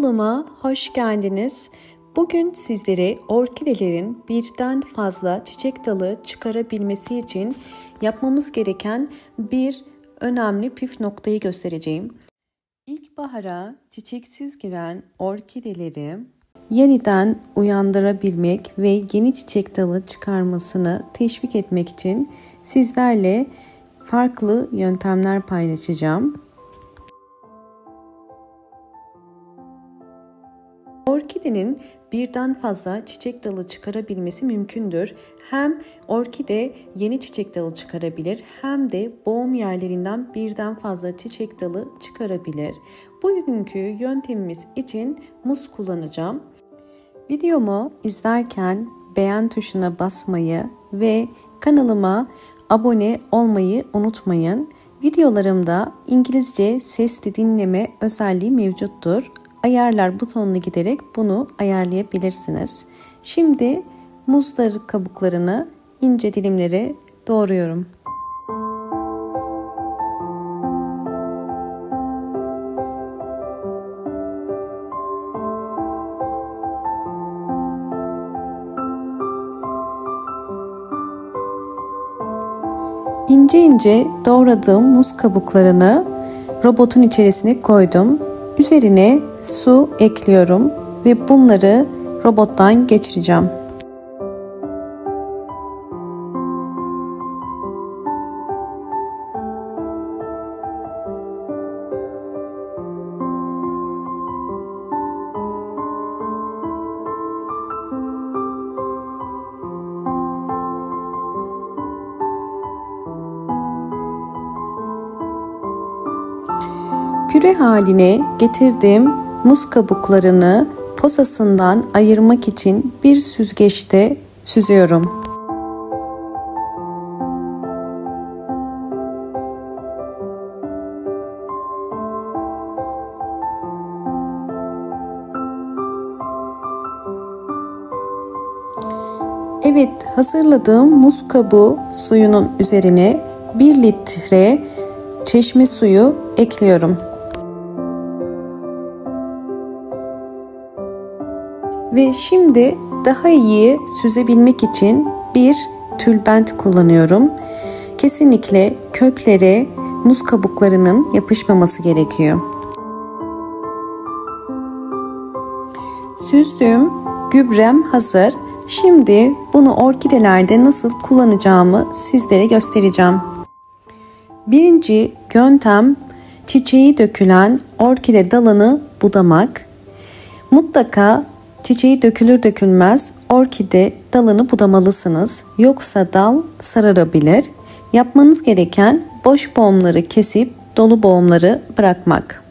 Kanalıma hoş geldiniz. Bugün sizlere orkidelerin birden fazla çiçek dalı çıkarabilmesi için yapmamız gereken bir önemli püf noktayı göstereceğim. İlkbahara çiçeksiz giren orkideleri yeniden uyandırabilmek ve yeni çiçek dalı çıkarmasını teşvik etmek için sizlerle farklı yöntemler paylaşacağım. Orkidenin birden fazla çiçek dalı çıkarabilmesi mümkündür. Hem orkide yeni çiçek dalı çıkarabilir hem de boğum yerlerinden birden fazla çiçek dalı çıkarabilir. Bugünkü yöntemimiz için muz kullanacağım. Videomu izlerken beğen tuşuna basmayı ve kanalıma abone olmayı unutmayın. Videolarımda İngilizce sesli dinleme özelliği mevcuttur. Ayarlar butonuna giderek bunu ayarlayabilirsiniz. Şimdi muzları kabuklarını ince dilimlere doğruyorum. İnce ince doğradığım muz kabuklarını robotun içerisine koydum. Üzerine su ekliyorum ve bunları robottan geçireceğim. Püre haline getirdiğim muz kabuklarını posasından ayırmak için bir süzgeçte süzüyorum. Evet, hazırladığım muz kabuğu suyunun üzerine 1 litre çeşme suyu ekliyorum. Ve şimdi daha iyi süzebilmek için bir tülbent kullanıyorum. Kesinlikle köklere muz kabuklarının yapışmaması gerekiyor. Süzdüğüm gübrem hazır. Şimdi bunu orkidelerde nasıl kullanacağımı sizlere göstereceğim. Birinci yöntem çiçeği dökülen orkide dalını budamak. Mutlaka çiçeği dökülür dökülmez orkide dalını budamalısınız. Yoksa dal sararabilir. Yapmanız gereken boş boğumları kesip dolu boğumları bırakmak.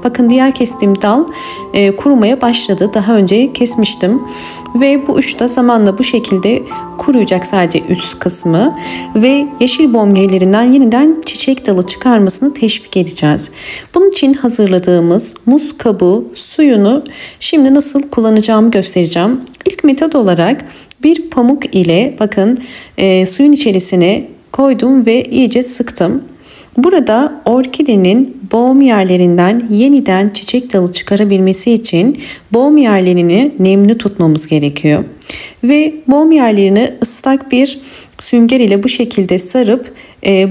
Bakın diğer kestiğim dal kurumaya başladı. Daha önce kesmiştim. Ve bu uçta zamanla bu şekilde kuruyacak sadece üst kısmı. Ve yeşil bomgelerinden yeniden çiçek dalı çıkarmasını teşvik edeceğiz. Bunun için hazırladığımız muz kabuğu suyunu şimdi nasıl kullanacağımı göstereceğim. İlk metot olarak bir pamuk ile bakın suyun içerisine koydum ve iyice sıktım. Burada orkidenin boğum yerlerinden yeniden çiçek dalı çıkarabilmesi için boğum yerlerini nemli tutmamız gerekiyor. Ve boğum yerlerini ıslak bir sünger ile bu şekilde sarıp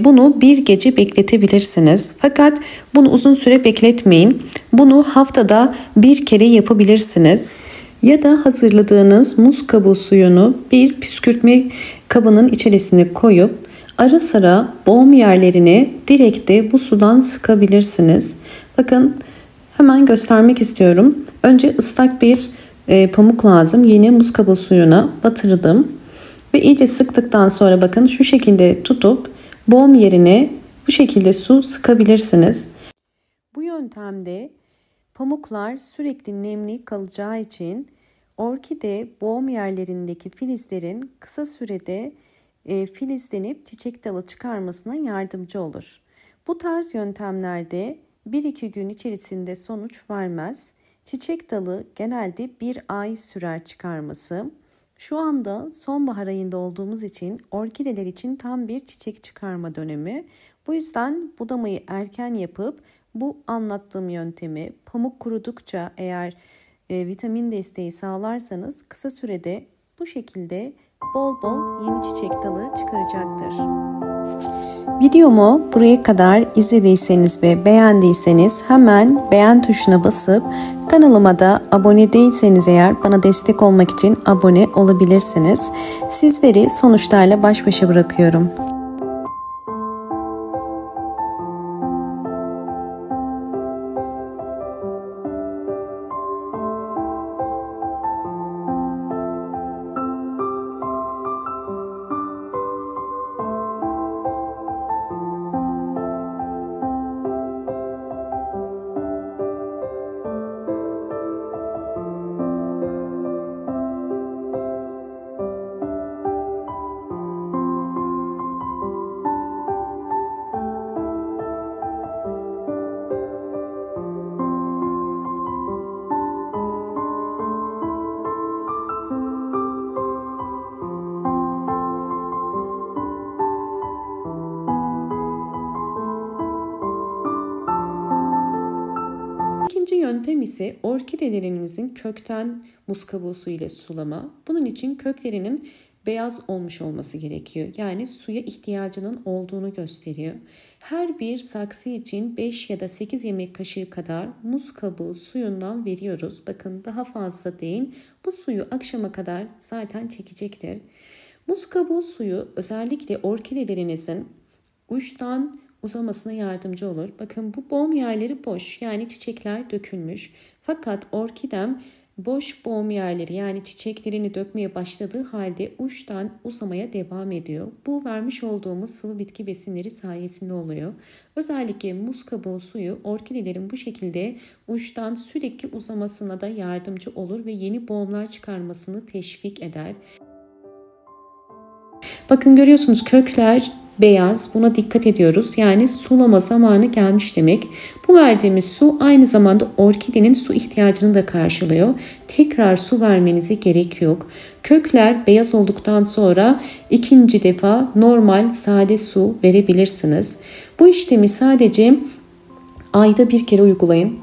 bunu bir gece bekletebilirsiniz. Fakat bunu uzun süre bekletmeyin. Bunu haftada bir kere yapabilirsiniz. Ya da hazırladığınız muz kabuğu suyunu bir püskürtme kabının içerisine koyup ara sıra boğum yerlerini direkt de bu sudan sıkabilirsiniz. Bakın hemen göstermek istiyorum. Önce ıslak bir pamuk lazım. Yine muz kabuğu suyuna batırdım. Ve iyice sıktıktan sonra bakın şu şekilde tutup boğum yerine bu şekilde su sıkabilirsiniz. Bu yöntemde pamuklar sürekli nemli kalacağı için orkide boğum yerlerindeki filizlerin kısa sürede filizlenip çiçek dalı çıkarmasına yardımcı olur. Bu tarz yöntemlerde 1-2 gün içerisinde sonuç vermez. Çiçek dalı genelde 1 ay sürer çıkarması. Şu anda sonbahar ayında olduğumuz için orkideler için tam bir çiçek çıkarma dönemi. Bu yüzden budamayı erken yapıp bu anlattığım yöntemi pamuk kurudukça eğer vitamin desteği sağlarsanız kısa sürede bu şekilde bol bol yeni çiçek dalı çıkaracaktır. Videomu buraya kadar izlediyseniz ve beğendiyseniz hemen beğen tuşuna basıp kanalıma da abone değilseniz eğer bana destek olmak için abone olabilirsiniz. Sizleri sonuçlarla baş başa bırakıyorum. İkinci yöntem ise orkidelerinizin kökten muz kabuğu suyu ile sulama. Bunun için köklerinin beyaz olmuş olması gerekiyor. Yani suya ihtiyacının olduğunu gösteriyor. Her bir saksı için 5 ya da 8 yemek kaşığı kadar muz kabuğu suyundan veriyoruz. Bakın daha fazla değil. Bu suyu akşama kadar zaten çekecektir. Muz kabuğu suyu özellikle orkidelerinizin uçtan uzamasına yardımcı olur. Bakın bu boğum yerleri boş, yani çiçekler dökülmüş. Fakat orkidem boş boğum yerleri, yani çiçeklerini dökmeye başladığı halde uçtan uzamaya devam ediyor. Bu vermiş olduğumuz sıvı bitki besinleri sayesinde oluyor. Özellikle muz kabuğu suyu orkidelerin bu şekilde uçtan sürekli uzamasına da yardımcı olur ve yeni boğumlar çıkarmasını teşvik eder. Bakın görüyorsunuz kökler beyaz, buna dikkat ediyoruz. Yani sulama zamanı gelmiş demek. Bu verdiğimiz su aynı zamanda orkidenin su ihtiyacını da karşılıyor. Tekrar su vermenize gerek yok. Kökler beyaz olduktan sonra ikinci defa normal sade su verebilirsiniz. Bu işlemi sadece ayda bir kere uygulayın.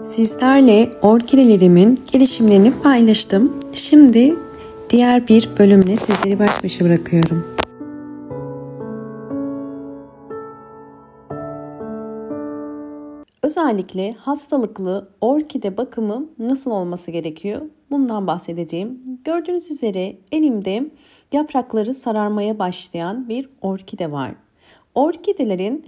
Sizlerle orkidelerimin gelişimlerini paylaştım. Şimdi diğer bir bölümle sizleri baş başa bırakıyorum. Özellikle hastalıklı orkide bakımı nasıl olması gerekiyor? Bundan bahsedeceğim. Gördüğünüz üzere elimde yaprakları sararmaya başlayan bir orkide var. Orkidelerin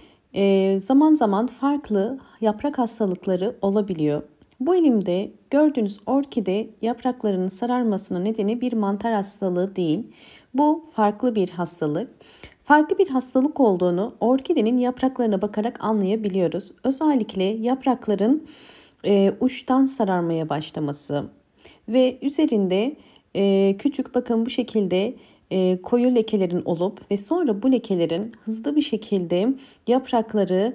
zaman zaman farklı yaprak hastalıkları olabiliyor. Bu elimde gördüğünüz orkide yapraklarının sararmasının nedeni bir mantar hastalığı değil. Bu farklı bir hastalık. Farklı bir hastalık olduğunu orkidenin yapraklarına bakarak anlayabiliyoruz. Özellikle yaprakların uçtan sararmaya başlaması ve üzerinde küçük bakın bu şekilde koyu lekelerin olup ve sonra bu lekelerin hızlı bir şekilde yaprakları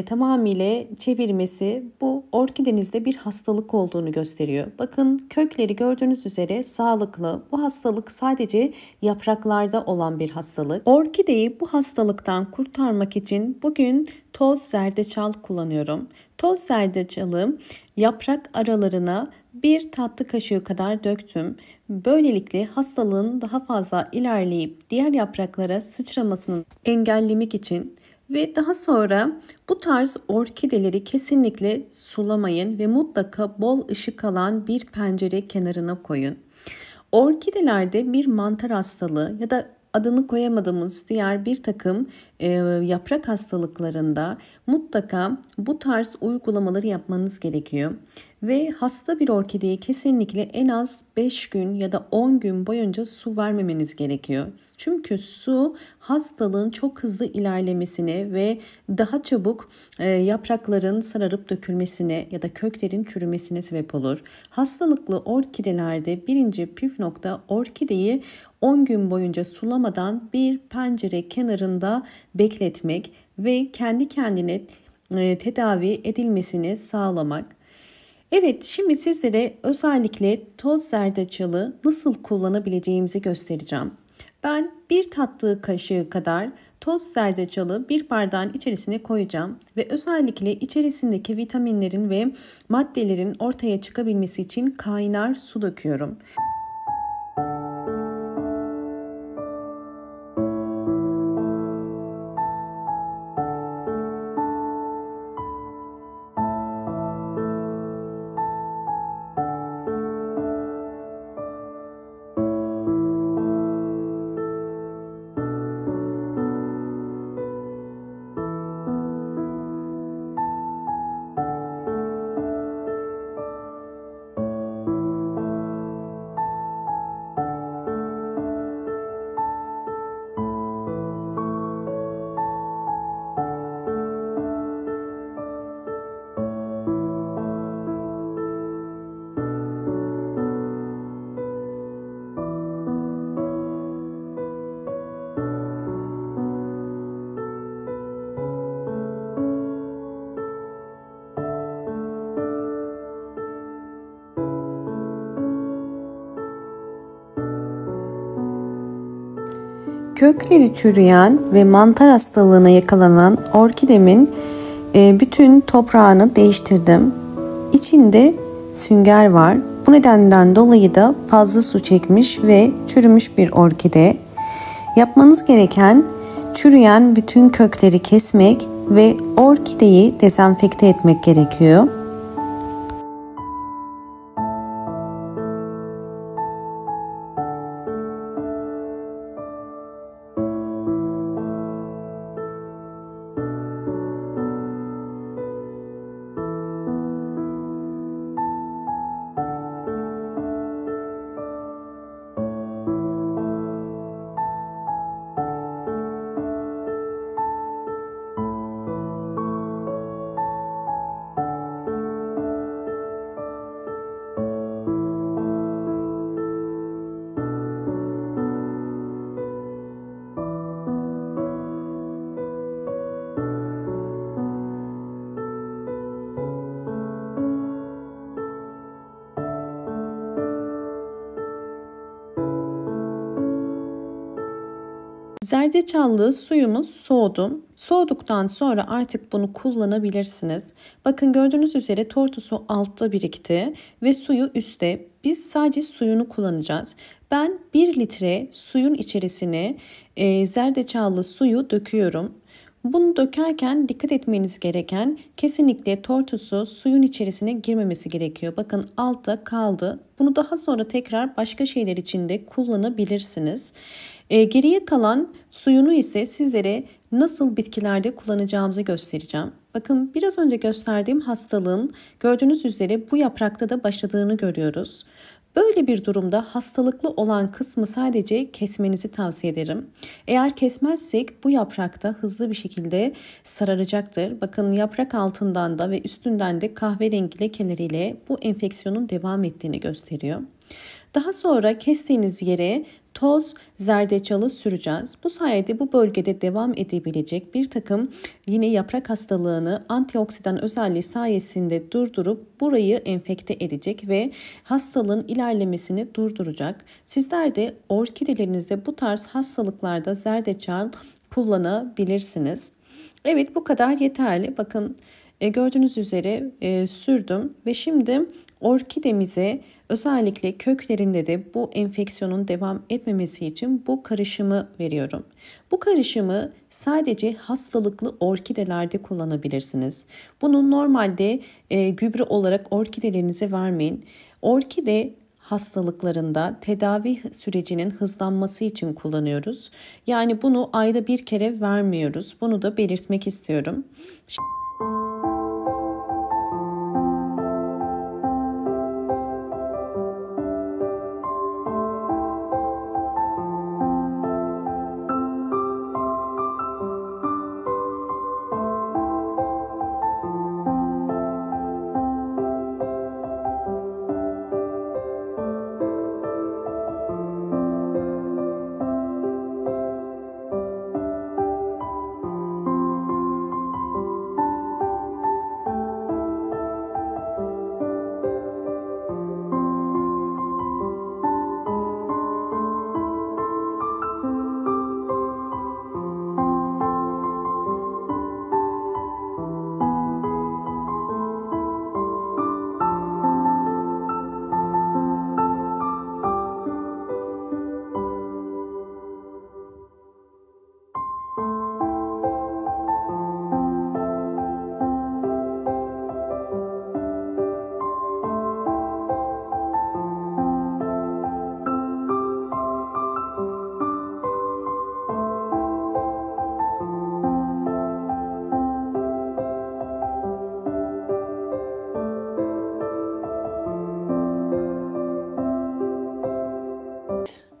tamamıyla çevirmesi bu orkidenizde bir hastalık olduğunu gösteriyor. Bakın kökleri gördüğünüz üzere sağlıklı. Bu hastalık sadece yapraklarda olan bir hastalık. Orkideyi bu hastalıktan kurtarmak için bugün toz zerdeçal kullanıyorum. Toz zerdeçalı yaprak aralarına 1 tatlı kaşığı kadar döktüm. Böylelikle hastalığın daha fazla ilerleyip diğer yapraklara sıçramasını engellemek için ve daha sonra bu tarz orkideleri kesinlikle sulamayın ve mutlaka bol ışık alan bir pencere kenarına koyun. Orkidelerde bir mantar hastalığı ya da adını koyamadığımız diğer bir takım yaprak hastalıklarında mutlaka bu tarz uygulamaları yapmanız gerekiyor. Ve hasta bir orkideye kesinlikle en az 5 gün ya da 10 gün boyunca su vermemeniz gerekiyor. Çünkü su hastalığın çok hızlı ilerlemesine ve daha çabuk yaprakların sararıp dökülmesine ya da köklerin çürümesine sebep olur. Hastalıklı orkidelerde birinci püf nokta orkideyi 10 gün boyunca sulamadan bir pencere kenarında bekletmek ve kendi kendine tedavi edilmesini sağlamak. Evet, şimdi sizlere özellikle toz zerdeçalı nasıl kullanabileceğimizi göstereceğim. Ben 1 tatlı kaşığı kadar toz zerdeçalı bir bardağın içerisine koyacağım ve özellikle içerisindeki vitaminlerin ve maddelerin ortaya çıkabilmesi için kaynar su döküyorum. Kökleri çürüyen ve mantar hastalığına yakalanan orkidemin bütün toprağını değiştirdim. İçinde sünger var. Bu nedenden dolayı da fazla su çekmiş ve çürümüş bir orkide. Yapmanız gereken çürüyen bütün kökleri kesmek ve orkideyi dezenfekte etmek gerekiyor. Zerdeçallı suyumuz soğudu. Soğuduktan sonra artık bunu kullanabilirsiniz. Bakın gördüğünüz üzere tortusu altta birikti ve suyu üstte. Biz sadece suyunu kullanacağız. Ben 1 litre suyun içerisine zerdeçallı suyu döküyorum. Bunu dökerken dikkat etmeniz gereken kesinlikle tortusu suyun içerisine girmemesi gerekiyor. Bakın altta kaldı. Bunu daha sonra tekrar başka şeyler için de kullanabilirsiniz. Geriye kalan suyunu ise sizlere nasıl bitkilerde kullanacağımızı göstereceğim. Bakın biraz önce gösterdiğim hastalığın gördüğünüz üzere bu yaprakta da başladığını görüyoruz. Böyle bir durumda hastalıklı olan kısmı sadece kesmenizi tavsiye ederim. Eğer kesmezsek bu yaprakta hızlı bir şekilde sararacaktır. Bakın yaprak altından da ve üstünden de kahverengi lekeleriyle bu enfeksiyonun devam ettiğini gösteriyor. Daha sonra kestiğiniz yere toz zerdeçalı süreceğiz. Bu sayede bu bölgede devam edebilecek bir takım yine yaprak hastalığını antioksidan özelliği sayesinde durdurup burayı enfekte edecek ve hastalığın ilerlemesini durduracak. Sizler de orkidelerinizde bu tarz hastalıklarda zerdeçal kullanabilirsiniz. Evet, bu kadar yeterli. Bakın gördüğünüz üzere sürdüm ve şimdi orkidemize özellikle köklerinde de bu enfeksiyonun devam etmemesi için bu karışımı veriyorum. Bu karışımı sadece hastalıklı orkidelerde kullanabilirsiniz. Bunu normalde gübre olarak orkidelerinize vermeyin. Orkide hastalıklarında tedavi sürecinin hızlanması için kullanıyoruz. Yani bunu ayda bir kere vermiyoruz. Bunu da belirtmek istiyorum.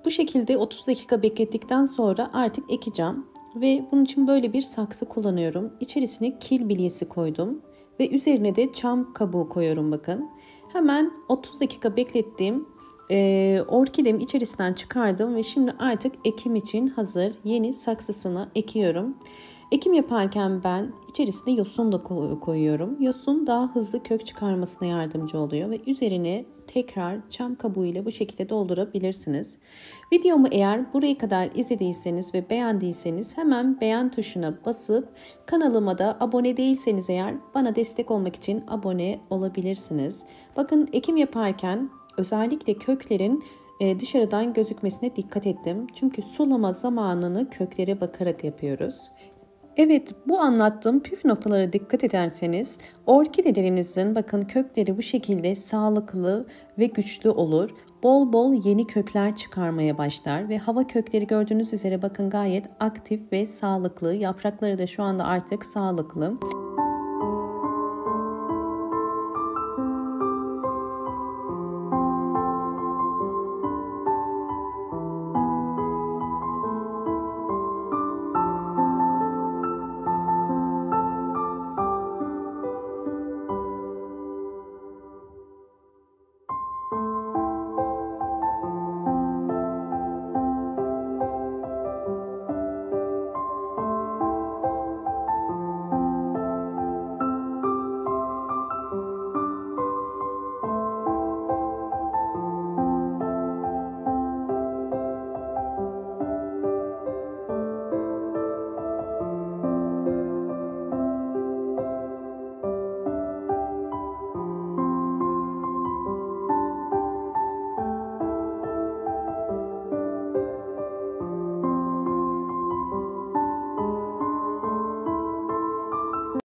Bu şekilde 30 dakika beklettikten sonra artık ekeceğim ve bunun için böyle bir saksı kullanıyorum. İçerisine kil bilyesi koydum ve üzerine de çam kabuğu koyuyorum bakın. Hemen 30 dakika beklettim. Orkidemi içerisinden çıkardım ve şimdi artık ekim için hazır yeni saksısına ekiyorum. Ekim yaparken ben içerisine yosun da koyuyorum. Yosun daha hızlı kök çıkarmasına yardımcı oluyor ve üzerine tekrar çam kabuğu ile bu şekilde doldurabilirsiniz. Videomu eğer buraya kadar izlediyseniz ve beğendiyseniz hemen beğen tuşuna basıp kanalıma da abone değilseniz eğer bana destek olmak için abone olabilirsiniz. Bakın ekim yaparken özellikle köklerin dışarıdan gözükmesine dikkat ettim. Çünkü sulama zamanını köklere bakarak yapıyoruz. Evet, bu anlattığım püf noktalara dikkat ederseniz orkidelerinizin bakın kökleri bu şekilde sağlıklı ve güçlü olur. Bol bol yeni kökler çıkarmaya başlar ve hava kökleri gördüğünüz üzere bakın gayet aktif ve sağlıklı. Yaprakları da şu anda artık sağlıklı.